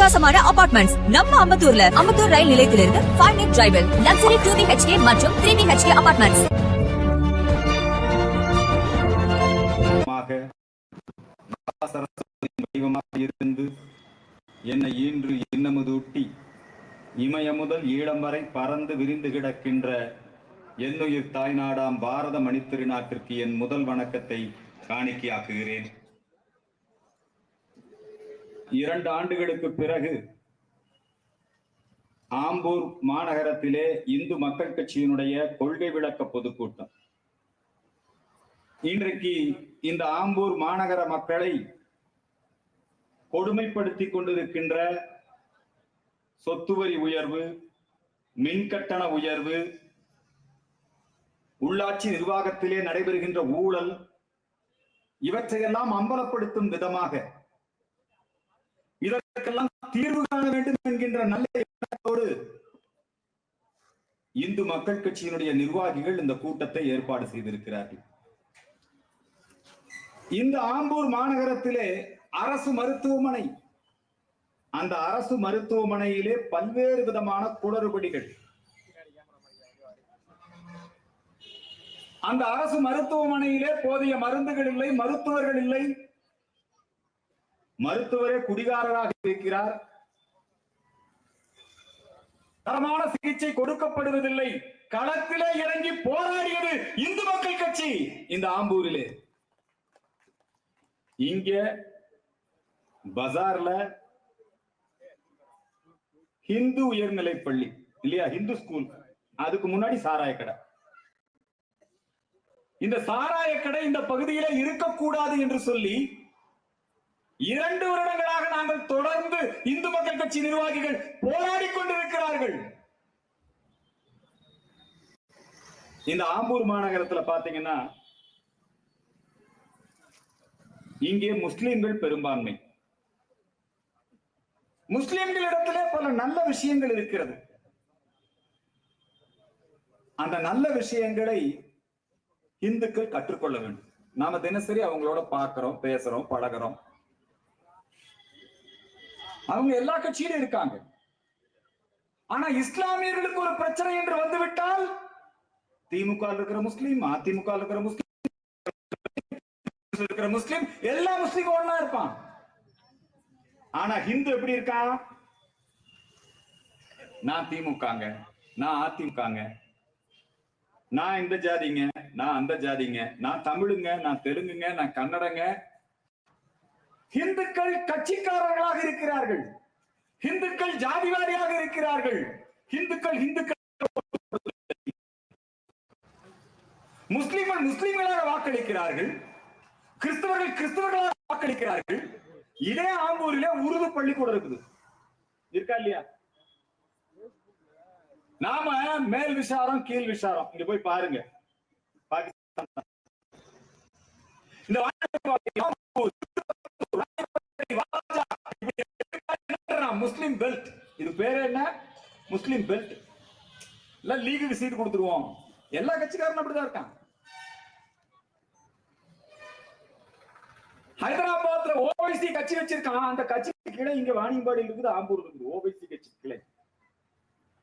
அட்டகாசமான அபார்ட்மெண்ட்ஸ் நம்ம அம்பத்தூர்ல. அம்பத்தூர் ரயில் நிலையத்திலிருந்து 5 minute டிரைவில் லக்ஸரி 2 BHK மற்றும் 3 BHK அபார்ட்மெண்ட்ஸ். இருந்து என்னை ஈன்று இன்னமுதூட்டி இமய முதல் ஈழம் வரை பறந்து விரிந்து கிடக்கின்ற என்னுயிர் தாய்நாடாம் பாரத மணித்திருநாட்டிற்கு என் முதல் வணக்கத்தை காணிக்கையாக்குகிறேன். 2 ஆண்டுகளுக்கு பிறகு ஆம்பூர் மாநகரத்திலே இந்து மக்கள் கட்சியினுடைய கொள்கை விளக்க பொதுக்கூட்டம். இன்றைக்கு இந்த ஆம்பூர் மாநகர மக்களை கொடுமைப்படுத்தி கொண்டிருக்கின்ற சொத்து வரி உயர்வு, மின்கட்டண உயர்வு, உள்ளாட்சி நிர்வாகத்திலே நடைபெறுகின்ற ஊழல், இவற்றையெல்லாம் அம்பலப்படுத்தும் விதமாக இதற்கெல்லாம் தீர்வு காண வேண்டும் என்கின்ற நல்ல எண்ணத்தோடு இந்து மக்கள் கட்சியினுடைய நிர்வாகிகள் இந்த கூட்டத்தை ஏற்பாடு செய்திருக்கிறார்கள். இந்த ஆம்பூர் மாநகரத்திலே அரசு மருத்துவமனை, அந்த அரசு மருத்துவமனையிலே பல்வேறு விதமான குளறுபடிகள். அந்த அரசு மருத்துவமனையிலே போதிய மருந்துகள் இல்லை, மருத்துவர்கள் இல்லை. மருத்துவரே குடிகாரராக இருக்கிறார். தரமான சிகிச்சை கொடுக்கப்படுவதில்லை. களத்திலே இறங்கி போராடியது இந்து மக்கள் கட்சி இந்த ஆம்பூரிலே. இங்க பஜார்ல ஹிந்து உயர்நிலை பள்ளி இல்லையா, ஹிந்து ஸ்கூல், அதுக்கு முன்னாடி சாராய கடை. இந்த சாராய கடை இந்த பகுதியில இருக்கக்கூடாது என்று சொல்லி 2 வருடங்களாக நாங்கள் தொடர்ந்து இந்து மக்கள் கட்சி நிர்வாகிகள் போராடி கொண்டிருக்கிறார்கள். இந்த ஆம்பூர் மாநகரத்தில் பாத்தீங்கன்னா இங்கே முஸ்லிம்கள் பெரும்பான்மை. முஸ்லிம்களிடத்திலே பல நல்ல விஷயங்கள் இருக்கிறது. அந்த நல்ல விஷயங்களை இந்துக்கள் கற்றுக்கொள்ள வேண்டும். நாம தினசரி அவங்களோட பார்க்கிறோம், பேசுறோம், பழகிறோம். அவங்க எல்லா கட்சியிலும் இருக்காங்க. ஆனா இஸ்லாமியர்களுக்கு ஒரு பிரச்சனை என்று வந்துவிட்டால் திமுக இருக்கிற முஸ்லீம், அதிமுக இருக்கிற முஸ்லீம், இருக்கிற முஸ்லீம், எல்லா முஸ்லீமும் ஒண்ணா இருப்பான். ஆனா ஹிந்து எப்படி இருக்கான்? நான் திமுகங்க, நான் அதிமுகங்க, நான் இந்த ஜாதிங்க, நான் அந்த ஜாதிங்க, நான் தமிழுங்க, நான் தெலுங்குங்க, நான் கன்னடங்க. இந்துக்கள் கட்சிக்காரர்களாக இருக்கிறார்கள். இந்துக்கள் ஜாதிவாரியாக இருக்கிறார்கள். இந்துக்கள் முஸ்லிம்கள் முஸ்லிம்களாக வாக்களிக்கிறார்கள். கிறிஸ்தவர்கள் கிறிஸ்தவர்களாக வாக்களிக்கிறார்கள். இதே ஆம்பூரிலே உருது பள்ளிக்கூடம் இருக்குது, இருக்கா இல்லையா? நாம மேல் விசாரம் கீழ் விசாரம் இங்க போய் பாருங்க. பாகிஸ்தான் முஸ்லிம் பெல்ட், இது பேரு என்ன? முஸ்லிம் பெல்ட். இல்ல லீகுக்கு சீட் கொடுத்துருவோம். எல்லா கட்சிக்காரனும் அப்படிதான் இருக்கான். ஹைதராபாத்ல ஓவைசி கட்சி வச்சிருக்கான். அந்த கட்சிக்கு கிளை இங்க வாணியம்பாடி இருக்குது, ஆம்பூர் இருக்குது. ஓவைசி கட்சி கிளை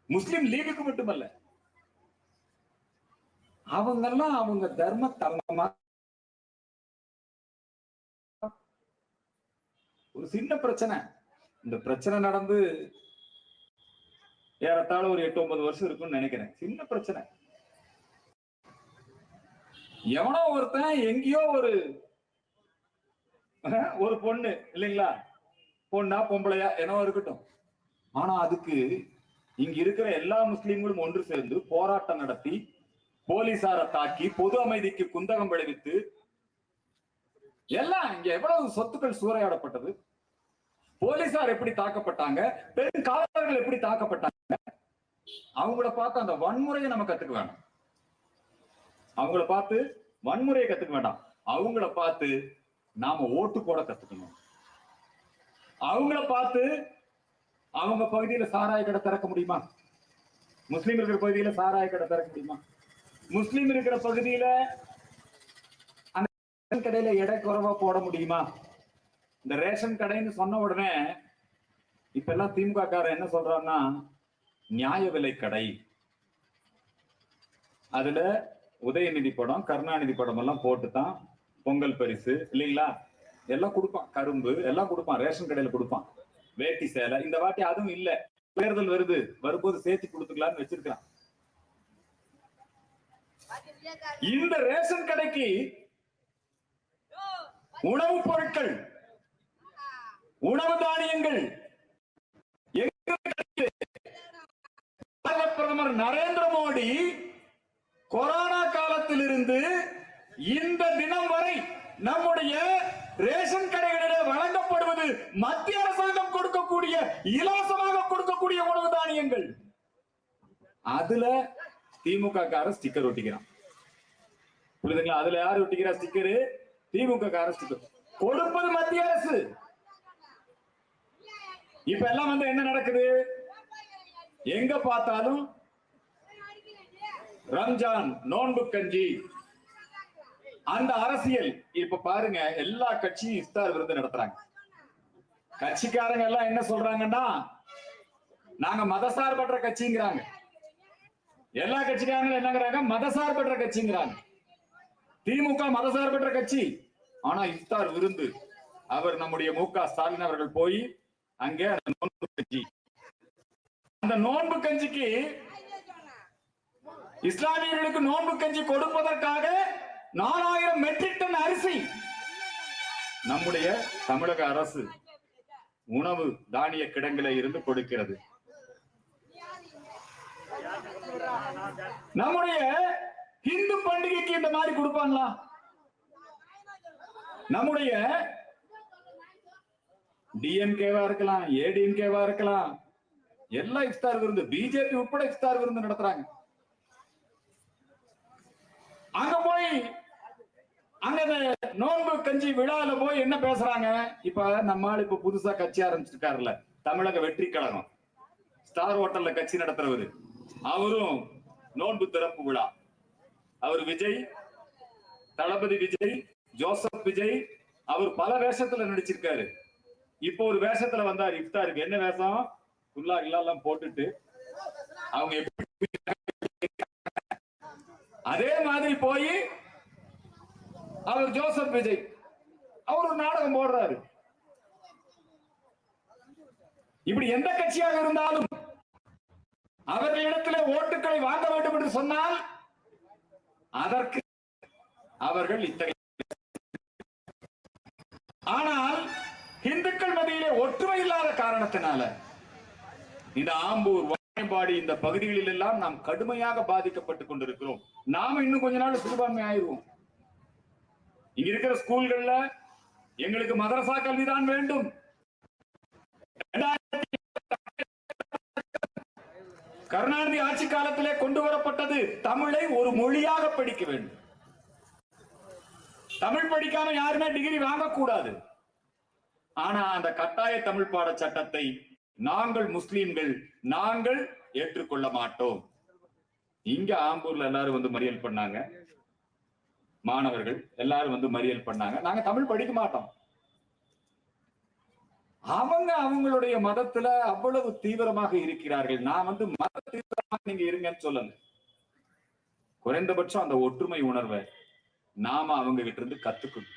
முஸ்லிம் லீகுக்கு மட்டுமல்ல. அவங்கெல்லாம் அவங்க தர்மத்தை ஒரு சின்ன பிரச்சனை. இந்த பிரச்சனை நடந்து ஏறத்தாழ ஒரு 8-9 வருஷம் இருக்கும்னு நினைக்கிறேன். சின்ன பிரச்சனை. எவனோ ஒருத்தன் எங்கேயோ ஒரு பொண்ணு இல்லைங்களா, பொண்ணா பொம்பளையா என்னவோ இருக்கட்டும், ஆனா அதுக்கு இங்க இருக்கிற எல்லா முஸ்லீம்களும் ஒன்று சேர்ந்து போராட்டம் நடத்தி போலீசாரை தாக்கி பொது அமைதிக்கு குந்தகம் விளைவித்து எல்லாம் இங்க எவ்வளவு சொத்துக்கள் சூறையாடப்பட்டது, போலீசார் எப்படி தாக்கப்பட்டாங்க, பெரும் காவலர்கள் எப்படி தாக்கப்பட்டாங்க. அவங்கள பார்த்து அந்த வன்முறையை நம்ம கத்துக்க வேண்டாம். அவங்கள பார்த்து வன்முறையை கத்துக்க வேண்டாம். அவங்கள பார்த்து நாம ஓட்டு போட கத்துக்கணும். அவங்கள பார்த்து அவங்க பகுதியில சாராய கடை திறக்க முடியுமா? முஸ்லீம் இருக்கிற பகுதியில சாராய கடை திறக்க முடியுமா? முஸ்லீம் இருக்கிற பகுதியில அந்த கடையில எடை குறைவா போட முடியுமா? இந்த ரேஷன் கடைன்னு சொன்ன உடனே இப்ப எல்லாம் திமுக காரன் என்ன சொல்றான்னா நியாய விலை கடை, அதுல உதயநிதி படம் கருணாநிதி படம் எல்லாம் போட்டுதான் பொங்கல் பரிசு இல்லைங்களா எல்லாம் கொடுப்பான், கரும்பு எல்லாம் கொடுப்பான், ரேஷன் கடையில கொடுப்பான், வேட்டி சேலை. இந்த வாட்டி அதுவும் இல்ல, தேர்தல் வருது, வரும்போது சேர்த்து கொடுத்துக்கலாம்னு வச்சிருக்கான். இந்த ரேஷன் கடைக்கு உணவுப் பொருட்கள், உணவு தானியங்கள் பிரதமர் நரேந்திர மோடி கொரோனா காலத்தில் இருந்து இந்த தினம் வரை நம்முடைய ரேஷன் கடைகளில் வழங்கப்படுவது மத்திய அரசாங்கம் கொடுக்கக்கூடிய இலவசமாக கொடுக்கக்கூடிய உணவு தானியங்கள். அதுல திமுக கார ஸ்டிக்கர் ஒட்டிக்கிறான், புரியுதுங்களா? அதுல யாரு ஒட்டிக்கிறா ஸ்டிக்கரு? திமுக கார ஸ்டிக்கர். கொடுப்பது மத்திய அரசு. இப்ப எல்லாம் வந்து என்ன நடக்குது? எங்க பார்த்தாலும் ரம்ஜான், நோன்பு கஞ்சி, அந்த அரசியல். இப்ப பாருங்க, எல்லா கட்சியும் இஃப்தார் விருந்து நடத்துறாங்க. கட்சிக்காரங்க எல்லாம் என்ன சொல்றாங்கன்னா நாங்க மதசார்பற்ற கட்சிங்கிறாங்க. எல்லா கட்சிக்காரங்களும் என்னங்கிறாங்க? மதசார்பற்ற கட்சிங்கிறாங்க. திமுக மதசார்பற்ற கட்சி. ஆனா இஃப்தார் விருந்து அவர் நம்முடைய மு.க. ஸ்டாலின் அவர்கள் போய் அங்கே அந்த நோன்பு கஞ்சி, அந்த நோன்பு கஞ்சிக்கு இஸ்லாமியர்களுக்கு நோன்பு கஞ்சி கொடுப்பதற்காக 4000 மெட்ரிக் டன் அரிசி நம்முடைய தமிழக அரசு உணவு தானிய கிடங்கில இருந்து கொடுக்கிறது. நம்முடைய இந்து பண்டிகைக்கு இந்த மாதிரி கொடுப்பாங்களா? நம்முடைய டிஎம்கேவா இருக்கலாம், ஏடிஎம்கேவா இருக்கலாம், எல்லா இஃப்தார் விருந்து, பிஜேபி உட்பட இஃப்தார் விருந்து நடத்துறாங்க. அங்க போய் அங்க நோன்பு கஞ்சி விழால போய் என்ன பேசுறாங்க? இப்ப நம்மால் இப்ப புதுசா கட்சி ஆரம்பிச்சிருக்காருல்ல, தமிழக வெற்றி கழகம், ஸ்டார் ஹோட்டல்ல கட்சி நடத்துறவரு, அவரும் நோன்பு திறப்பு விழா. அவர் விஜய், தளபதி விஜய், ஜோசப் விஜய், அவர் பல வேஷத்துல நடிச்சிருக்காரு. இப்போ ஒரு வேஷத்துல வந்தார் இஃப்தாருக்கு. என்ன வேஷம்? ஃபுல்லா எல்லாம் போட்டுட்டு அவங்க எப்படி அதே மாதிரி போய் அவர் ஜோசப் விஜய் அவர் ஒரு நாடகம் போடுறாரு. இப்படி எந்த கட்சியாக இருந்தாலும் அவர்களிடத்திலே ஓட்டுக்களை வாங்க வேண்டும் என்று சொன்னால் அதற்கு அவர்கள் இத்தகைய. ஆனால் இந்துக்கள் மத்தியிலே ஒற்றுமை இல்லாத காரணத்தினால இந்த ஆம்பூர், வாணியம்பாடி இந்த பகுதிகளில் எல்லாம் நாம் கடுமையாக பாதிக்கப்பட்டுக் கொண்டிருக்கிறோம். நாம இன்னும் கொஞ்ச நாள் சிறுபான்மை ஆயிடுவோம். இங்க இருக்கிற ஸ்கூல்கள்ல எங்களுக்கு மதரசா கல்விதான் வேண்டும். கருணாநிதி ஆட்சி காலத்திலே கொண்டு வரப்பட்டது தமிழை ஒரு மொழியாக படிக்க வேண்டும். தமிழ் படிக்காம யாருமே டிகிரி வாங்கக்கூடாது. ஆனா அந்த கட்டாய தமிழ் பாட சட்டத்தை நாங்கள் முஸ்லிம்கள் நாங்கள் ஏற்றுக்கொள்ள மாட்டோம். இங்க ஆம்பூர்ல எல்லாரும் வந்து மறியல் பண்ணாங்க, மாணவர்கள் எல்லாரும் வந்து மறியல் பண்ணாங்க. நாங்க தமிழ் படிக்க மாட்டோம். அவங்க அவங்களுடைய மதத்துல அவ்வளவு தீவிரமாக இருக்கிறார்கள். நான் வந்து மத தீவிரமாக நீங்க இருங்கன்னு சொல்லுங்க. குறைந்தபட்சம் அந்த ஒற்றுமை உணர்வை நாம அவங்க கிட்ட இருந்து கத்துக்கணும்.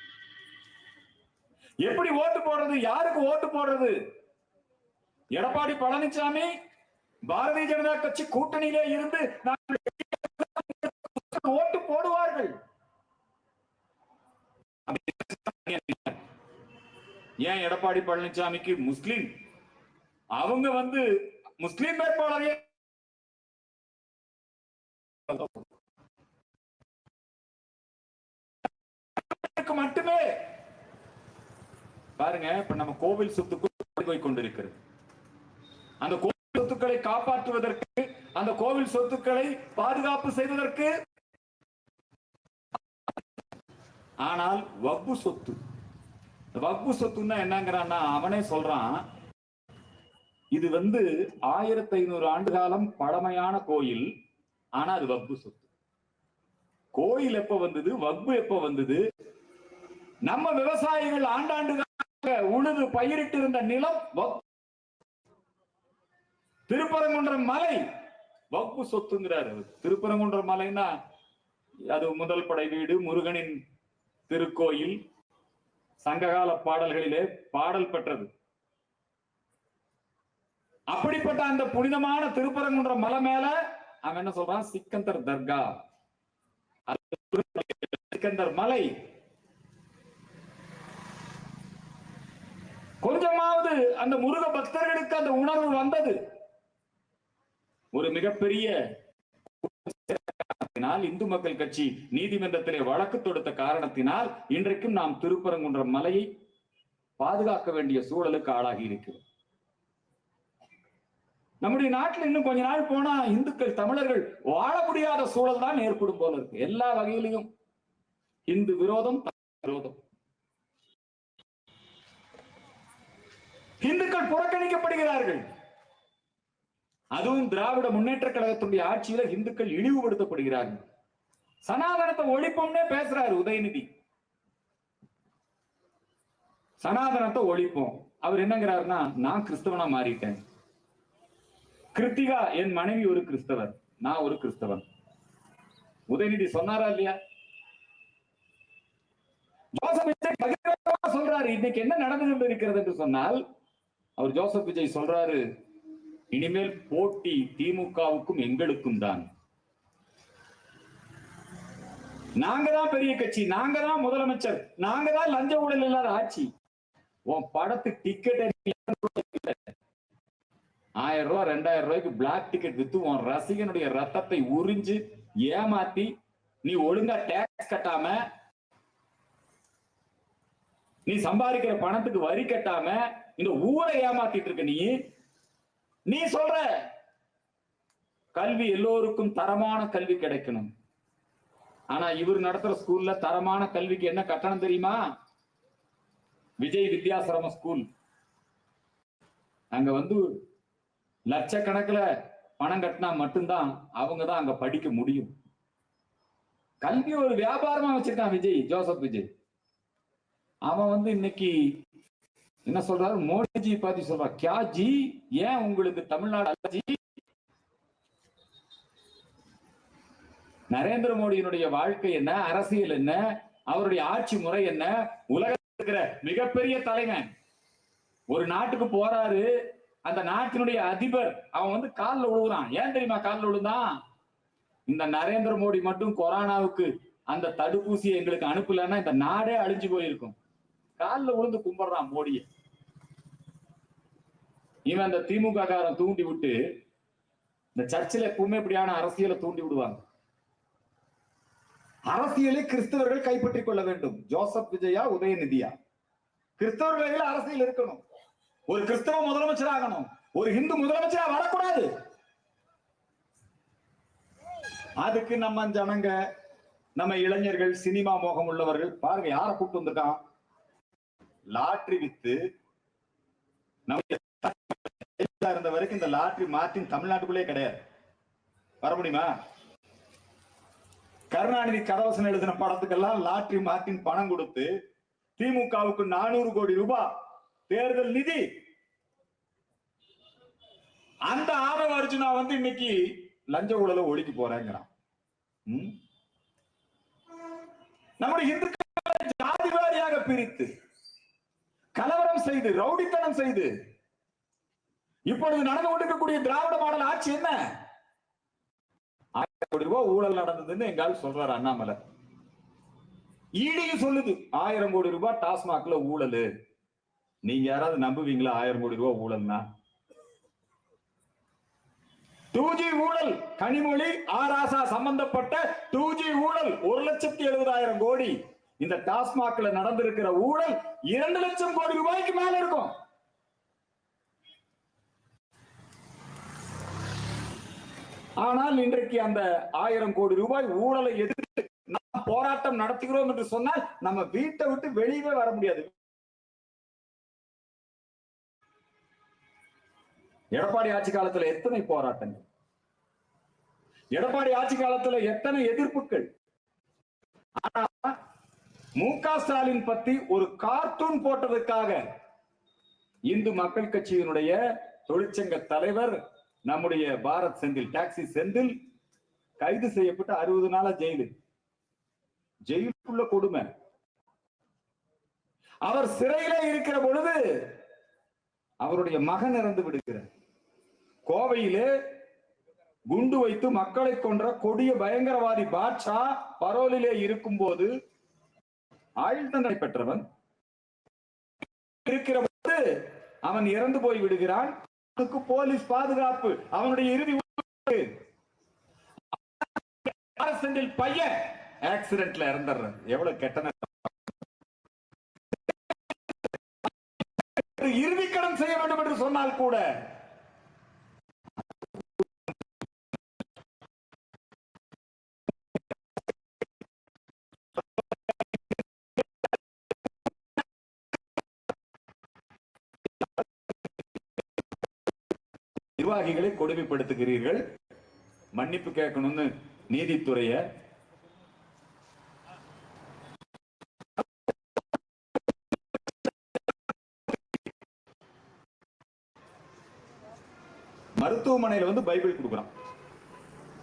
எப்படி ஓட்டு போடுறது? யாருக்கு ஓட்டு போடுறது? எடப்பாடி பழனிசாமி பாரதிய ஜனதா கட்சி கூட்டணியிலே இருந்து ஓட்டு போடுவார்கள். ஏன் எடப்பாடி பழனிசாமிக்கு முஸ்லிம், அவங்க வந்து முஸ்லிம் வேட்பாளரே மட்டுமே பாருங்க. இப்ப நம்ம கோவில் சொத்துக்கள் போய் கொண்டிருக்கிறது. அந்த கோவில் சொத்துக்களை காப்பாற்றுவதற்கு, அந்த கோவில் சொத்துக்களை பாதுகாப்பு செய்வதற்கு, ஆனால் வக்ஃபு சொத்து, வக்ஃபு சொத்துன்னா என்னங்கிறான்னா அவனே சொல்றான், இது வந்து 1500 ஆண்டு காலம் பழமையான கோயில், ஆனா அது வக்ஃபு சொத்து. கோயில் எப்ப வந்தது? வக்ஃபு எப்ப வந்தது? நம்ம விவசாயிகள் ஆண்டாண்டு உழுது பயிரிட்டு இருந்த நிலம் திருப்பரங்குன்றம் மலை வகுப்பு சொத்துங்கிறாரு. திருப்பரங்குன்றம் மலைன்னா அது முதல் படை வீடு, முருகனின் திருக்கோயில், சங்ககால பாடல்களிலே பாடல் பெற்றது. அப்படிப்பட்ட அந்த புனிதமான திருப்பரங்குன்றம் மலை மேல அவன் என்ன சொல்றான்? சிக்கந்தர் தர்கா, சிக்கந்தர் மலை. கொஞ்சமாவது அந்த முருக பக்தர்களுக்கு அந்த உணர்வு வந்தது. ஒரு மிகப்பெரிய இந்து மக்கள் கட்சி நீதிமன்றத்திலே வழக்கு தொடுத்த காரணத்தினால் இன்றைக்கும் நாம் திருப்பரங்குன்றம் மலையை பாதுகாக்க வேண்டிய சூழலுக்கு ஆளாகி இருக்கிறோம். நம்முடைய நாட்டில் இன்னும் கொஞ்ச நாள் போனா இந்துக்கள், தமிழர்கள் வாழ முடியாத சூழல் தான் ஏற்படும் போல இருக்கு. எல்லா வகையிலையும் இந்து விரோதம், விரோதம். இந்துக்கள் புறக்கணிக்கப்படுகிறார்கள். அதுவும் திராவிட முன்னேற்ற கழகத்துடைய ஆட்சியில இந்துக்கள் இழிவுபடுத்தப்படுகிறார்கள். சனாதனத்தை ஒழிப்போம்னே பேசுறாரு உதயநிதி. சனாதனத்தை ஒழிப்போம். அவர் என்னங்கிறாருன்னா, நான் கிறிஸ்தவனா மாறிட்டேன். கிருத்திகா என் மனைவி ஒரு கிறிஸ்தவர், நான் ஒரு கிறிஸ்தவன். உதயநிதி சொன்னாரா இல்லையா? ஜோசப் விஜய் சொல்றாரு, இன்னைக்கு என்ன நடந்து கொண்டிருக்கிறது என்று சொன்னால், அவர் ஜோசப் விஜய் சொல்றாரு, இனிமேல் போட்டி திமுகவுக்கும் எங்களுக்கும் தான். நாங்க தான் பெரிய கட்சி, நாங்க தான் முதலமைச்சர், நாங்க தான் லஞ்ச ஊழல் இல்லாத ஆட்சி. உன் படத்துக்கு டிக்கெட் 1000 ரூபாய் 2000 ரூபாய்க்கு பிளாக் டிக்கெட் வித்து உன் ரசிகனுடைய ரத்தத்தை உறிஞ்சு ஏமாத்தி, நீ ஒழுங்கா டாக்ஸ் கட்டாம, நீ சம்பாதிக்கிற பணத்துக்கு வரி கட்டாம இந்த ஊரை ஏமாத்திட்டு இருக்க. நீ சொல்ற கல்வி எல்லோருக்கும் தரமான கல்வி கிடைக்கணும். ஆனா இவர் நடத்துற ஸ்கூல்ல தரமான கல்விக்கு என்ன கட்டணம் தெரியுமா? விஜய் வித்யாசிரம ஸ்கூல். அங்க லட்சக்கணக்கில் பணம் கட்டினா மட்டும்தான் அவங்க தான் அங்க படிக்க முடியும். கல்வி ஒரு வியாபாரமா வச்சிருக்கான் விஜய், ஜோசப் விஜய். அவன் இன்னைக்கு என்ன சொல்றாரு? மோடிஜி பார்த்து சொல்றான், கியா ஜி, ஏன் உங்களுக்கு தமிழ்நாடு அலர்ஜி? நரேந்திர மோடியினுடைய வாழ்க்கை என்ன, அரசியல் என்ன, அவருடைய ஆட்சி முறை என்ன? உலகத்தில் இருக்கிற மிகப்பெரிய தலைவன் ஒரு நாட்டுக்கு போறாரு, அந்த நாட்டினுடைய அதிபர் அவன் காலில் விழுகுறான். ஏன் தெரியுமா காலில் விழுந்தான்? இந்த நரேந்திர மோடி மட்டும் கொரோனாவுக்கு அந்த தடுப்பூசியை எங்களுக்கு அனுப்பலன்னா இந்த நாடே அழிஞ்சு போயிருக்கும். காலில் விழுந்து கும்பிடுறான் மோடிய. இவன் அந்த திமுக காரன் தூண்டி விட்டு, இந்த சர்ச்சில் எப்பவுமே இப்படியான அரசியலை தூண்டி விடுவாங்க. அரசியலை கிறிஸ்தவர்கள் கைப்பற்றிக் கொள்ள வேண்டும். ஜோசப் விஜயா, உதயநிதியா? கிறிஸ்தவர்கள் அரசியல் இருக்கணும். ஒரு கிறிஸ்தவ முதலமைச்சர் ஆகணும், ஒரு இந்து முதலமைச்சரா வரக்கூடாது. அதுக்கு நம்ம ஜனங்க, நம்ம இளைஞர்கள், சினிமா மோகம் உள்ளவர்கள் பாருங்க, யார கூப்பிட்டு வந்திருக்கான்? லாட்டரி வித்து இருந்த வரைக்கும் இந்த லாட்டரி மார்டின் தமிழ்நாட்டுக்குள்ளே கிடையாது. வர முடியுமா? கருணாநிதி கதவசனம் எழுதின படத்துக்கெல்லாம் லாட்டரி மார்டின் பணம் கொடுத்து திமுகவுக்கு 400 கோடி ரூபாய் தேர்தல் நிதி. அந்த ஆதவ அர்ஜுனா இன்னைக்கு லஞ்ச ஊழலை ஒழிக்க போறேங்கிறான். நம்முடைய இந்துக்களை ஜாதிவாரியாக பிரித்து கலவரம் செய்து, ரவுடித்தனம் செய்து, இப்பொழுது நடந்து கொண்டிருக்கக்கூடிய திராவிட மாடல் ஆட்சி என்ன? 1000 கோடி ரூபாய் ஊழல் நடந்ததுன்னு எங்கால் சொல்றாரு அண்ணாமலை. ஈடியும் சொல்லுது 1000 கோடி ரூபாய் டாஸ்மாக்ல ஊழல். நீங்க யாராவது நம்புவீங்களா 1000 கோடி ரூபாய் ஊழல்னா? 2G ஊழல், கனிமொழி ஆராசா சம்பந்தப்பட்ட 2G ஊழல் 1,70,70,000 கோடி. இந்த டாஸ்மாக்ல நடந்திருக்கிற ஊழல் 2 லட்சம் கோடி ரூபாய்க்கு மேல இருக்கும். ஆனால் இன்றைக்கு அந்த 1000 கோடி ரூபாய் ஊழலை எதிர்த்து நாம் போராட்டம் நடத்துகிறோம் என்று சொன்னால் நம்ம வீட்டை விட்டு வெளியே வர முடியாது. எடப்பாடி ஆட்சி காலத்துல எத்தனை போராட்டங்கள், எடப்பாடி ஆட்சி காலத்துல எத்தனை எதிர்ப்புகள். ஆனா மு.க. ஸ்டாலின் பத்தி ஒரு கார்ட்டூன் போட்டதுக்காக இந்து மக்கள் கட்சியினுடைய தொழிற்சங்க தலைவர் நம்முடைய பாரத் செந்தில், டாக்ஸி செந்தில் கைது செய்யப்பட்டு 60 நாளா ஜெயிலுக்குள்ள கொடுமை. அவர் சிறையில இருக்கிற பொழுது அவருடைய மகன் இறந்து விடுகிறார். கோவையிலே குண்டு வைத்து மக்களை கொன்ற கொடிய பயங்கரவாதி பாட்ஷா பரோலிலே இருக்கும் போது ஆயுள் தண்டனை பெற்றவன் இருக்கிற போது அவன் இறந்து போய் விடுகிறான். போலீஸ் பாதுகாப்பு, அவனுடைய இறுதி பையன் ஆக்சிடென்ட்ல இறந்துடுறான். எவ்வளவு கெட்ட இறுதி கடன் செய்ய வேண்டும் என்று சொன்னால் கூட நிர்வாகிகளை கொடுமைப்படுத்துகிறீர்கள். மன்னிப்பு கேட்கணும்னு நீதித்துறைய மருத்துவமனையில வந்து பைபிள் கொடுக்குறான்.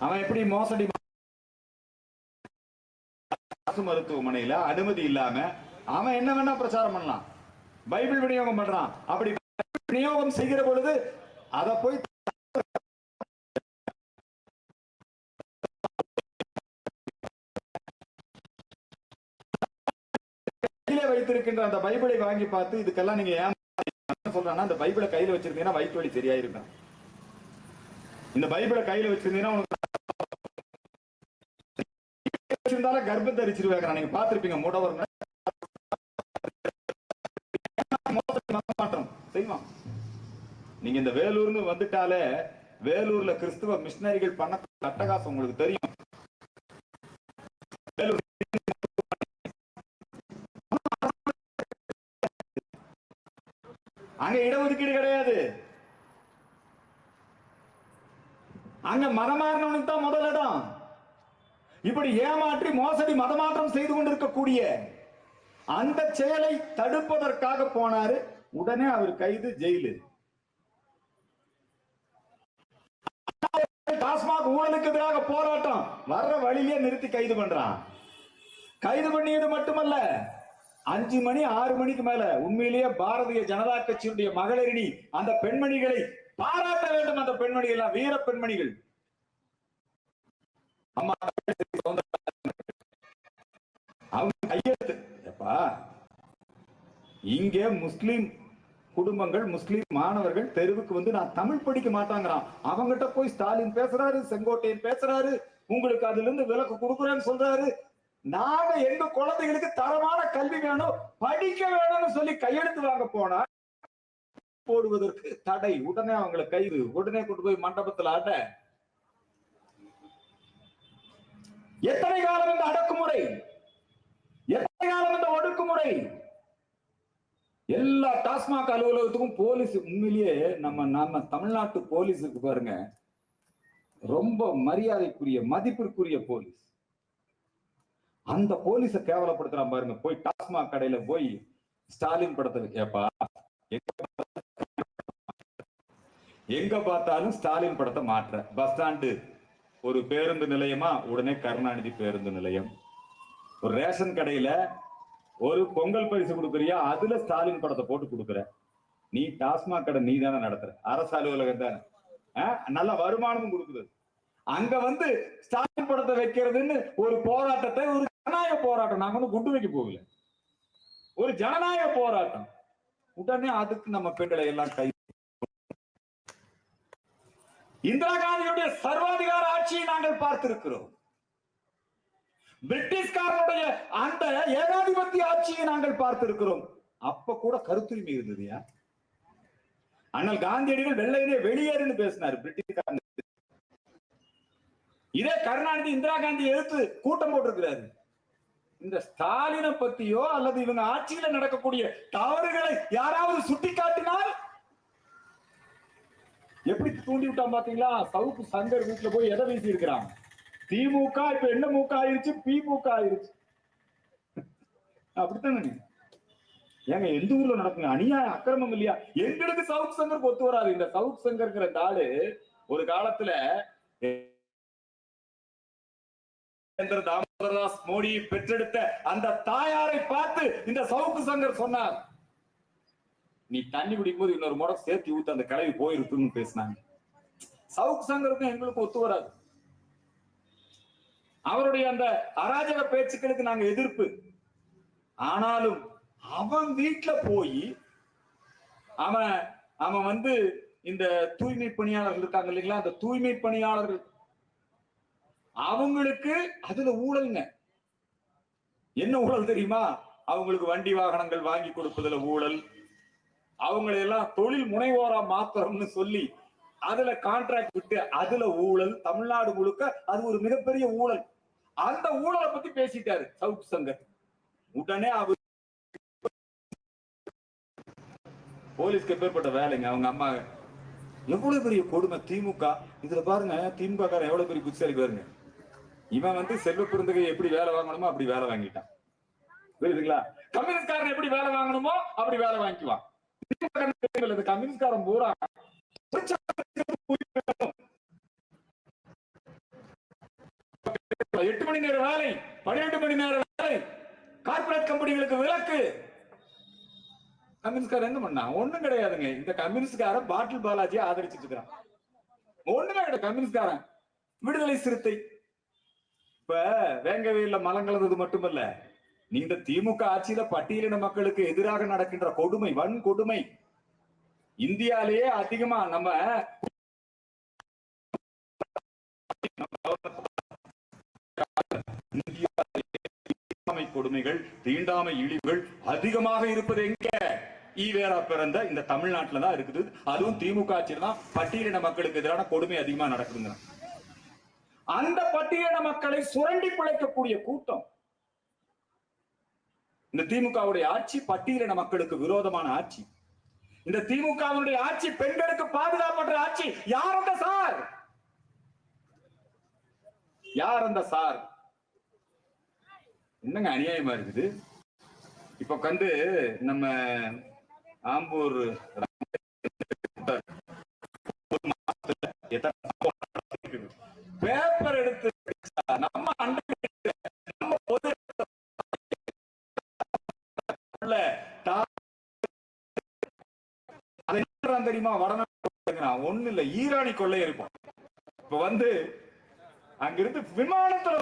அவன் எப்படி மோசடி மருத்துவமனையில அனுமதி இல்லாம அவன் என்ன வேணா பிரச்சாரம் பண்ணலாம், பைபிள் விநியோகம் பண்றான். அப்படி விநியோகம் செய்கிற பொழுது அதை போய் வைத்திருக்கின்ற அந்த பைபிளை வாங்கி பார்த்து இதுக்கெல்லாம் நீங்க ஏன் சொல்றான்னா, அந்த பைபிளை கையில வச்சிருந்தீங்கன்னா வயிற்று வலி சரியாயிருக்கும். இந்த பைபிளை கையில வச்சிருந்தீங்கன்னா கர்ப்பத்தை அரிச்சிருவாங்க. நீங்க பாத்திருப்பீங்க முடவர் மாற்றம் செய்வான். நீங்க இந்த வேலூர்னு வந்துட்டாலே வேலூர்ல கிறிஸ்துவ மிஷனரிகள் பண்ண அட்டகாசம் உங்களுக்கு தெரியும். அங்க இடஒதுக்கீடு கிடையாது. அங்க மதமாறினவனுக்கு தான் முதல் இடம். இப்படி ஏமாற்றி மோசடி மதமாற்றம் செய்து கொண்டிருக்கக்கூடிய அந்த செயலை தடுப்பதற்காக போனாரு. உடனே அவர் கைது, ஜெயிலு. டாஸ்மாக் ஊழலுக்கு எதிராக போராட்டம் வர்ற வழியிலே நிறுத்தி கைது பண்றான். கைது பண்ணியது மட்டுமல்ல, 5 மணி 6 மணிக்கு மேல உண்மையிலேயே பாரதிய ஜனதா கட்சியினுடைய மகளிரணி அந்த பெண்மணிகளை பாராட்ட வேண்டும். அந்த பெண்மணிகள் வீர பெண்மணிகள். அவங்க கையெழுத்து இங்க முஸ்லிம் குடும்பங்கள், முஸ்லிம் மாணவர்கள் தெருவுக்கு வந்து நான் தமிழ் படிக்க மாட்டாங்கிறான். அவங்கிட்ட போய் ஸ்டாலின் பேசுறாரு, செங்கோட்டையன் பேசுறாரு, உங்களுக்கு அதுல இருந்து விலக்கு கொடுக்குறேன்னு சொல்றாரு. நாங்க எங்க குழந்தைகளுக்கு தரமான கல்வி வேணும், படிக்க வேணும்னு சொல்லி கையெழுத்து வாங்க போனா போடுவதற்கு தடை. உடனே அவங்களை கைது, உடனே கொண்டு போய் மண்டபத்தில் ஆட்ட. எத்தனை காலம் இந்த அடக்குமுறை, எத்தனை காலம் இந்த ஒடுக்குமுறை? எல்லா டாஸ்மாக் அலுவலகத்துக்கும் போலீஸ் உண்மையிலேயே நம்ம தமிழ்நாட்டு போலீஸுக்கு பாருங்க, ரொம்ப மரியாதைக்குரிய மதிப்பிற்குரிய போலீஸ். அந்த போலீஸ கேவலப்படுத்துறான் பாருங்க. போய் டாஸ்மாக் கடையில போய் ஸ்டாலின் படத்தை கேப்பா, எங்க பார்த்தாலும் ஸ்டாலின் படத்தை மாற்ற. பஸ் ஸ்டாண்டு ஒரு பேருந்து நிலையமா, உடனே கருணாநிதி பேருந்து நிலையம். ஒரு ரேஷன் கடையில ஒரு பொங்கல் பரிசு கொடுக்குறியா, அதுல ஸ்டாலின் படத்தை போட்டு கொடுக்குற. நீ டாஸ்மாக் கடை நீ தானே நடத்துற, அரசு அலுவலகம் தானே, நல்ல வருமானமும் கொடுக்குது. அங்க வந்து ஸ்டாலின் படத்தை வைக்கிறதுன்னு ஒரு போராட்டத்தை, ஒரு ஜனநாயக போராட்டம், நாங்க வந்து குண்டு வைக்க போகல, ஒரு ஜனநாயக போராட்டம். உடனே அதுக்கு நம்ம பெண்களை எல்லாம் கை. இந்திரா காந்தியுடைய சர்வாதிகார ஆட்சியை நாங்கள் பார்த்திருக்கிறோம். பிரிட்டிஷ்காரனுடைய அந்த ஏகாதிபத்திய ஆட்சியை நாங்கள் பார்த்திருக்கிறோம். அப்ப கூட கருத்துரிமை இருந்ததுயா. அண்ணல் காந்தியடிகள் வெள்ளையிலே வெளியேறுன்னு பேசினார் பிரிட்டிஷ்காரன். இதே கருணாநிதி இந்திரா காந்தி எதிர்த்து கூட்டம் போட்டிருக்கிறாரு. இந்த ஸ்டாலினை பத்தியோ அல்லது இவங்க ஆட்சியில நடக்கக்கூடிய தவறுகளை யாராவது சுட்டி காட்டினால் எப்படி தூண்டி விட்டான் பாத்தீங்களா? சவுக்கு சங்கர் வீட்டுல போய் எதை வீசி இருக்கிறான். திமுக இப்ப என்ன மூக்க ஆயிருச்சு, பிமுக ஆயிருச்சு. அப்படித்தானே? ஏங்க எந்த ஊர்ல நடக்குங்க அநியாய அக்கிரமம் இல்லையா? எங்களுக்கு சவுக் சங்கருக்கு ஒத்து வராது. இந்த சவுக் சங்கர் ஆளு ஒரு காலத்துல தாமோதரதாஸ் மோடியை பெற்றெடுத்த அந்த தாயாரை பார்த்து இந்த சவுக்கு சங்கர் சொன்னார், நீ தண்ணி குடிக்கும் போது இன்னொரு முறை சேர்த்து ஊத்து அந்த கிளவி போயிருக்குன்னு பேசினாங்க. சவுக்கு சங்கருக்கும் எங்களுக்கு ஒத்து வராது. அவருடைய அந்த அராஜக பேச்சுக்களுக்கு நாங்க எதிர்ப்பு. ஆனாலும் அவன் வீட்டுல போய் அவன் வந்து இந்த தூய்மை பணியாளர்கள் இருக்காங்க இல்லைங்களா, அந்த தூய்மை பணியாளர்கள் அவங்களுக்கு அதுல ஊழல்ங்க. என்ன ஊழல் தெரியுமா? அவங்களுக்கு வண்டி வாகனங்கள் வாங்கி கொடுப்பதுல ஊழல், அவங்களை எல்லாம் தொழில் முனைவோரா மாத்திரம்னு சொல்லி அதுல கான்ட்ராக்ட் விட்டு அதுல ஊழல். தமிழ்நாடு முழுக்க அது ஒரு மிகப்பெரிய ஊழல். அந்த ஊழலை பத்தி பேசிட்டாரு சவுக்கு சங்கர். உடனே அவர் போலீஸ்க்கு எப்பேற்பட்ட வேலைங்க. அவங்க அம்மா எவ்வளவு பெரிய கொடுமை. திமுக இதுல பாருங்க, திமுக காரன் எவ்வளவு பெரிய புத்திசாலி பாருங்க. இவன் வந்து செல்வ பெருந்தகை எப்படி வேலை வாங்கணுமோ அப்படி வேலை வாங்கிட்டான். புரியுதுங்களா? கம்யூனிஸ்ட் காரன் எப்படி வேலை வாங்கணுமோ அப்படி வேலை வாங்கிக்குவான். கம்யூனிஸ்ட் காரன் பூரா 8 மணி நேர வேலை, 12 மணி நேர வேலை, கார்பரேட் கம்பெனிகளுக்கு விலக்கு. கம்யூனிஸ்ட்காரன் என்ன பண்ணா? ஒண்ணும் கிடையாதுங்க. இந்த கம்யூனிஸ்ட்காரன் பாட்டில் பாலாஜியை ஆதரிச்சிட்டு இருக்கிறான். ஒண்ணுமே கிடையாது. கம்யூனிஸ்ட்காரன் விடுதலை சிறுத்தை இப்ப வேங்கவேல மலம் கலந்தது மட்டுமல்ல, நீங்க திமுக ஆட்சியில பட்டியலின மக்களுக்கு எதிராக நடக்கின்ற கொடுமை, வன் கொடுமை இந்தியாலேயே அதிகமா நம்ம கொடுமைகள், தீண்டாமை இழிவுகள் அதிகமாக இருப்பது எங்க? ஈவேரா பிறந்த இந்த தமிழ்நாட்டில தான் இருக்குது. அதுவும் திமுக ஆட்சியில தான் பட்டியலின மக்களுக்கு எதிரான கொடுமை அதிகமா நடக்குதுங்க. அந்த பட்டியலின மக்களை சுரண்டி பிழைக்கக்கூடிய கூட்டம் இந்த திமுகவுடைய ஆட்சி. பட்டியலின மக்களுக்கு விரோதமான ஆட்சி. இந்த திமுகவுடைய ஆட்சி பெண்களுக்கு பாதுகாப்பற்ற ஆட்சி. யார் அந்த சார்? யார் அந்த சார்? என்னங்க அநியாயமா இருக்குது. இப்ப கண்டு நம்ம ஆம்பூர் பேப்பர் எடுத்து நம்ம தெரியுமா? வடநாடு ஒண்ணு இல்ல, ஈரானி கொள்ளை இருக்கும். இப்ப வந்து அங்கிருந்து விமானத்துல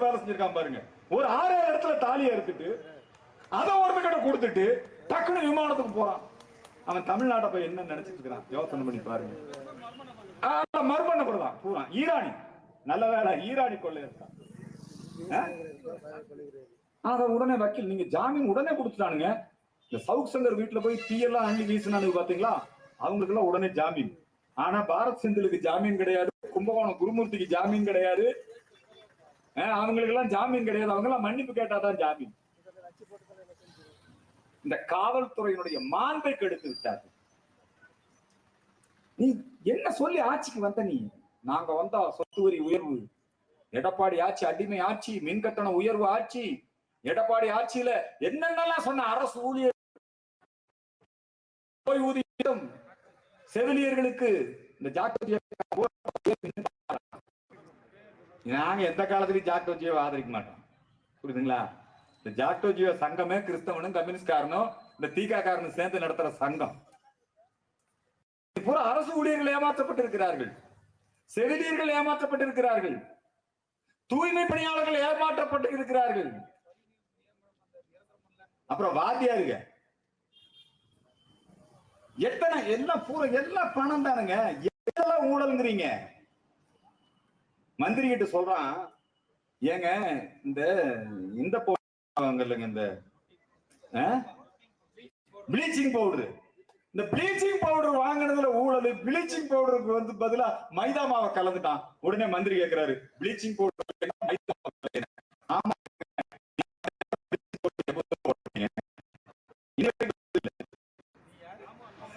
வேலை செஞ்சிருக்கான் பாருங்க. ஒரு 6 இடத்துல தாலியை எடுத்துட்டு அதை ஒருத்தக்கிட்ட கொடுத்துட்டு டக்குனு விமானத்துக்கு போறான். அவன் தமிழ்நாட்டை போய் என்ன நினைச்சிட்டு இருக்கிறான் யோசனை பண்ணி பாருங்க. மறுபண்ணப்படலாம் பூரா ஈரானி. நல்ல வேலை ஈரானி கொள்ளை இருக்கான். அத உடனே வக்கீல் நீங்க ஜாமீன் உடனே கொடுத்துட்டானுங்க. இந்த சவுக் சங்கர் வீட்டுல போய் தீயெல்லாம் அள்ளி வீசினானு பாத்தீங்களா, அவங்களுக்கு எல்லாம் உடனே ஜாமீன். ஆனா பாரத் செந்திலுக்கு ஜாமீன் கிடையாது, கும்பகோணம் குருமூர்த்திக்கு ஜாமீன் கிடையாது, அவங்களுக்கு எல்லாம் ஜாமீன் கிடையாது. அவங்க எல்லாம் மன்னிப்பு கேட்டாதான் ஜாமீன். இந்த காவல்துறையினுடைய மாண்பை கெடுத்து விட்டார்கள். நீ என்ன சொல்லி ஆட்சிக்கு வந்த? நீ நாங்க வந்தா சொத்து வரி உயர்வு, எடப்பாடி ஆட்சி அடிமை ஆட்சி, மின்கட்டண உயர்வு ஆட்சி, எடப்பாடி ஆட்சியில என்னென்னலாம் சொன்ன அரசு ஊழியர் ஊதியம், செவிலியர்களுக்கு இந்த ஜாக்டோ, நாங்க எந்த காலத்திலயும் ஜாக்டோ ஜியோவை ஆதரிக்க மாட்டோம். புரியுதுங்களா? இந்த ஜாக்டோ ஜியோ சங்கமே கிறிஸ்தவனும் கம்யூனிஸ்ட் காரனும் இந்த தீகா காரனும் சேர்ந்து நடத்துற சங்கம். பூரா அரசு ஊழியர்கள் ஏமாற்றப்பட்டிருக்கிறார்கள், செவிலியர்கள் ஏமாற்றப்பட்டிருக்கிறார்கள், தூய்மை பணியாளர்கள் ஏமாற்றப்பட்டு இருக்கிறார்கள். அப்புறம் வாத்தியாருங்க எத்தனை எல்லாம் பூரா எல்லாம் பணம் தானுங்க. எல்லாம் ஊழல்ங்கிறீங்க. மந்திரி கிட்ட சொல்றான், ஏங்க இந்த இந்த இந்த ப்ளீச்சிங் பவுடர், இந்த ப்ளீச்சிங் பவுடர் வாங்கினதுல ஊழல். ப்ளீச்சிங் பவுடருக்கு வந்து பதிலா மைதா மாவை கலந்துட்டான். உடனே மந்திரி கேட்கிறாரு, ப்ளீச்சிங் பவுடர் ஆமா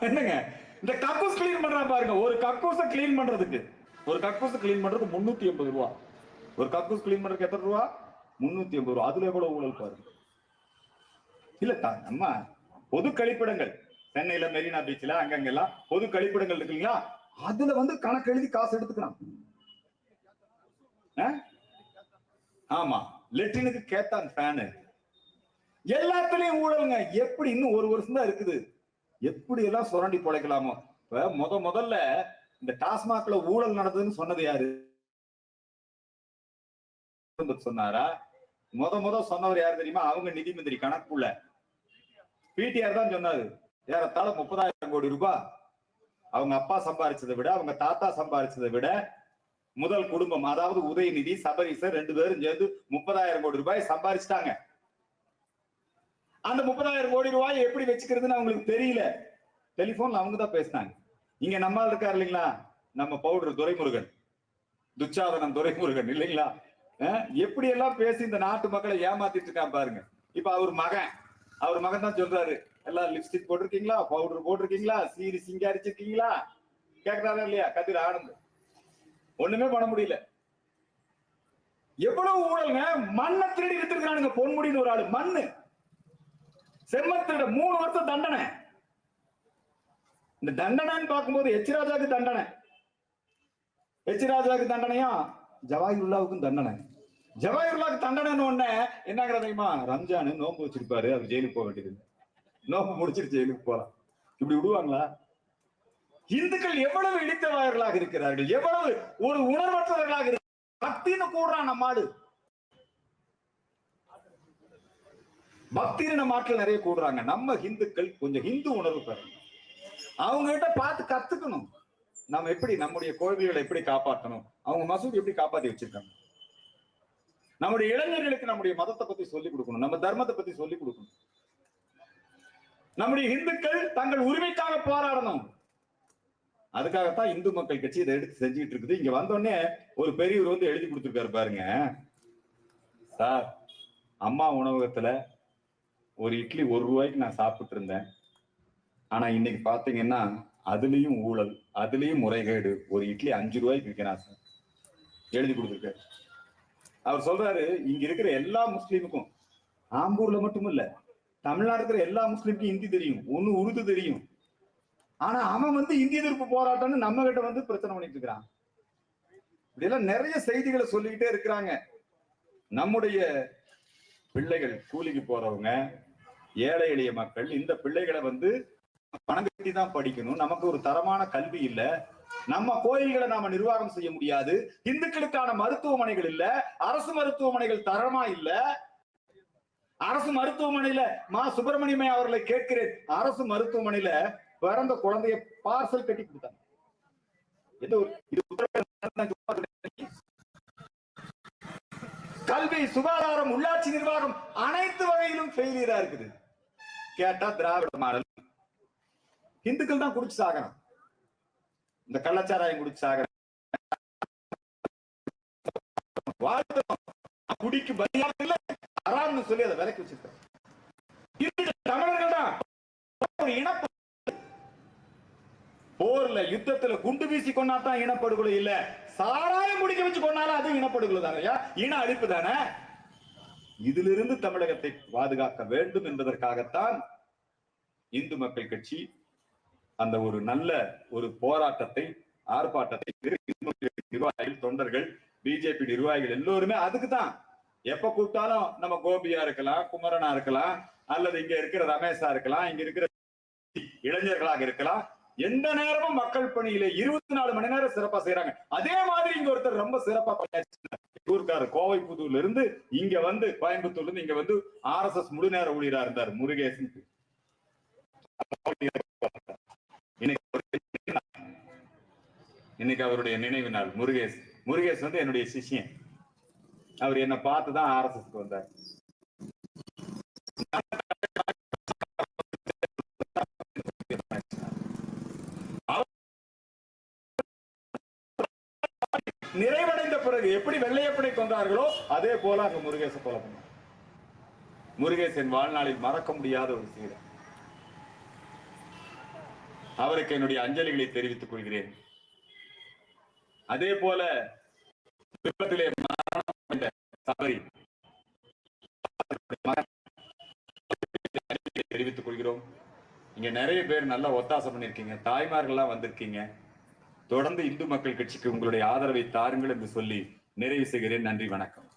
என்னங்க இந்த கக்கூஸ் கிளீன் பண்றா பாருங்க. ஒரு கக்கூஸ கிளீன் பண்றதுக்கு, ஒரு கக்கூஸ் கிளீன் பண்றதுக்கு 380 ரூபா. ஒரு கக்கூஸ் கிளீன் பண்றதுக்கு எத்தனை ரூபா? 380 ரூபா. அதுல எவ்வளவு ஊழல் பாருங்க. இல்ல நம்ம பொது கழிப்பிடங்கள் சென்னையில மெரினா பீச்ல அங்கங்கெல்லாம் பொது கழிப்பிடங்கள் இருக்குங்களா, அதுல வந்து கணக்கு எழுதி காசு எடுத்துக்கலாம். ஆமா, லெட்டினுக்கு கேத்தான் ஃபேனு, எல்லாத்துலயும் ஊழலுங்க. எப்படி இன்னும் ஒரு வருஷம் தான் இருக்குது, எப்படி எல்லாம் சுரண்டி பொழைக்கலாமோ. முதல்ல இந்த டாஸ்மாக்ல ஊழல் நடந்ததுன்னு சொன்னது யாரு சொன்னாரா? சொன்னவர் யாரு தெரியுமா? அவங்க நிதி மந்திரி கணக்குள்ள பிடிஆர் தான் சொன்னாரு. ஏறத்தாழ 30,000 கோடி ரூபாய் அவங்க அப்பா சம்பாதிச்சதை விட, அவங்க தாத்தா சம்பாதிச்சதை விட முதல் குடும்பம், அதாவது உதயநிதி சபரீசன் 2 பேரும் சேர்ந்து 30,000 கோடி ரூபாய் சம்பாதிச்சிட்டாங்க. அந்த 30,000 கோடி ரூபாய் எப்படி வச்சுக்கிறதுன்னு அவங்களுக்கு தெரியல. டெலிபோன்ல அவங்க தான் பேசினாங்க. இங்க நம்மால் இருக்காரு இல்லைங்களா, நம்ம பவுடர் துரைமுருகன், துச்சாதனம் துரைமுருகன் இல்லைங்களா, எப்படி எல்லாம் பேசி இந்த நாட்டு மக்களை ஏமாத்திட்டு இருக்கான் பாருங்க. இப்ப அவர் மகன் தான் சொல்றாரு, எல்லாம் லிப்ஸ்டிக் போட்டிருக்கீங்களா, பவுடர் போட்டிருக்கீங்களா, சீரி சிங்காரிச்சிருக்கீங்களா, கேக்குறாரா இல்லையா கதிர் ஆனந்த்? ஒண்ணுமே பண்ண முடியல. எவ்வளவு ஊழல்ங்க. மண்ணை திருடி எடுத்திருக்கானுங்க. பொன்முடின்னு ஒரு ஆளு மண்ணு செம்மத்திட 3 வருஷம் தண்டனை. இந்த தண்டனைன்னு பார்க்கும்போது எச் ராஜாவுக்கு தண்டனை, தண்டனையா ஜவாஹிருல்லாவுக்கும் தண்டனை. ஜவாஹிருல்லாவுக்கு தண்டனைன்னு ஒண்ணு என்னங்கிற தெரியுமா? ரம்ஜான் நோன்பு வச்சிருப்பாரு, அவர் ஜெயிலுக்கு போக வேண்டியது. நோன்பு முடிச்சிட்டு ஜெயிலுக்கு போலாம். இப்படி விடுவாங்களா? இந்துக்கள் எவ்வளவு இழித்தவர்களாக இருக்கிறார்கள், எவ்வளவு ஒரு உணர்வற்றவர்களாக இருக்கிறார்கள். பக்தின்னு கூடுறான் நம்ம ஆடு, பக்தின்னு நம்ம ஆட்கள் நிறைய கூடுறாங்க. நம்ம இந்துக்கள் கொஞ்சம் இந்து உணர்வு பெறணும், அவங்க கிட்ட பார்த்து கத்துக்கணும். நம்ம எப்படி நம்முடைய கோவில்களை எப்படி காப்பாற்றணும், அவங்க மசூதி எப்படி காப்பாத்தி வச்சிருக்காங்க. நம்முடைய இளைஞர்களுக்கு நம்முடைய மதத்தை பத்தி சொல்லிக் கொடுக்கணும், நம்ம தர்மத்தை பத்தி சொல்லிக் கொடுக்கணும். நம்முடைய இந்துக்கள் தங்கள் உரிமைக்காக போராடணும். அதுக்காகத்தான் இந்து மக்கள் கட்சி இதை எடுத்து செஞ்சுட்டு இருக்குது. இங்க வந்தோடனே ஒரு பெரியவர் வந்து எழுதி கொடுத்துருக்காரு பாருங்க, சார் அம்மா உணவகத்துல ஒரு இட்லி 1 ரூபாய்க்கு நான் சாப்பிட்டு இருந்தேன், ஆனா இன்னைக்கு பாத்தீங்கன்னா அதுலயும் ஊழல், அதுலயும் முறைகேடு. ஒரு இட்லி 5 ரூபாய்க்கு விற்கிறான் சார், எழுதி கொடுத்துருக்காரு. அவர் சொல்றாரு, இங்க இருக்கிற எல்லா முஸ்லீமுக்கும், ஆம்பூர்ல மட்டும் இல்ல தமிழ்நாடு இருக்கிற எல்லா முஸ்லீமுக்கும் ஹிந்தி தெரியும், ஒண்ணு உருது தெரியும். ஆனா அவன் வந்து இந்திய எதிர்ப்பு போராட்டம்னு நம்ம கிட்ட வந்து பிரச்சனை பண்ணிட்டு இருக்கிறான். இப்படி எல்லாம் நிறைய செய்திகளை சொல்லிக்கிட்டே இருக்கிறாங்க. நம்முடைய பிள்ளைகள், கூலிக்கு போறவங்க, ஏழை எளிய மக்கள், இந்த பிள்ளைகளை வந்து பணம் கட்டி தான் படிக்கணும். நமக்கு ஒரு தரமான கல்வி இல்ல, நம்ம கோயில்களை நாம நிர்வாகம் செய்ய முடியாது, இந்துக்களுக்கான மருத்துவமனைகள் இல்ல, அரசு மருத்துவமனைகள் தரமா இல்ல. அரசு மருத்துவமனையில மா சுப்பிரமணியமே அவர்களை கேட்கிறேன், அரசு மருத்துவமனையில பிறந்த குழந்தைய பார்சல் கட்டி கொடுத்தாங்க. கல்வி, சுகாதாரம், உள்ளாட்சி நிர்வாகம் அனைத்து வகையிலும் ஃபெயிலியரா இருக்குது. கேட்டா திராவிட மாடல். இந்துக்கள் தான் குடிச்சு சாகணும், இந்த கள்ளச்சாராயம் குடிச்சு சாகணும், குடிக்கு பதிலாக இல்ல அறாம்னு சொல்லி அதை விலக்கி வச்சிருக்காங்க. தமிழர்கள் தான் போர்ல யுத்தத்துல குண்டு வீசி கொண்டாதான் இனப்படுகொலை இல்ல, சாராயம் குடிக்க வச்சு கொண்டாலும் அது இனப்படுகொலை தானே, இன அழிப்பு தானே. இதிலிருந்து தமிழகத்தை பாதுகாக்க வேண்டும் என்பதற்காகத்தான் இந்து மக்கள் கட்சி அந்த ஒரு நல்ல ஒரு போராட்டத்தை, ஆர்ப்பாட்டத்தை நிர்வாகிகள், தொண்டர்கள், பிஜேபி நிர்வாகிகள் எல்லோருமே அதுக்குதான். எப்ப கூப்பிட்டாலும் நம்ம கோபியா இருக்கலாம், குமரனா இருக்கலாம், அல்லது இங்க இருக்கிற ரமேஷா இருக்கலாம், இங்க இருக்கிற இளைஞர்களாக இருக்கலாம், எந்த நேரமும் மக்கள் பணியில 24 மணி நேரம் சிறப்பா செய்யறாங்க. அதே மாதிரி இங்க ஒருத்தர் ரொம்ப சிறப்பா ஊருக்காரு, கோவை புதூர்ல இருந்து இங்க வந்து, கோயம்புத்தூர்ல இருந்து இங்க வந்து RSS முழு நேர ஊழியரா இருந்தார் முருகேசன். இன்னைக்கு அவருடைய நினைவு நாள். முருகேஷ் வந்து என்னுடைய சிஷ்யன். அவர் என்ன பார்த்துதான் RSSக்கு வந்தார். நிறைவடைந்த பிறகு எப்படி வெள்ளையப்படை கொண்டார்களோ அதே போல அங்க முருகேச கொலை பண்ணார். முருகேசன் வாழ்நாளில் மறக்க முடியாத ஒரு சீரன். அவருக்கு என்னுடைய அஞ்சலிகளை தெரிவித்துக் கொள்கிறேன். அதே போல விபத்திலே சபரி தெரிவித்துக் கொள்கிறோம். இங்க நிறைய பேர் நல்லா ஒத்தாசை பண்ணிருக்கீங்க, தாய்மார்கள்லாம் வந்திருக்கீங்க. தொடர்ந்து இந்து மக்கள் கட்சிக்கு உங்களுடைய ஆதரவை தாருங்கள் என்று சொல்லி நிறைவு செய்கிறேன். நன்றி, வணக்கம்.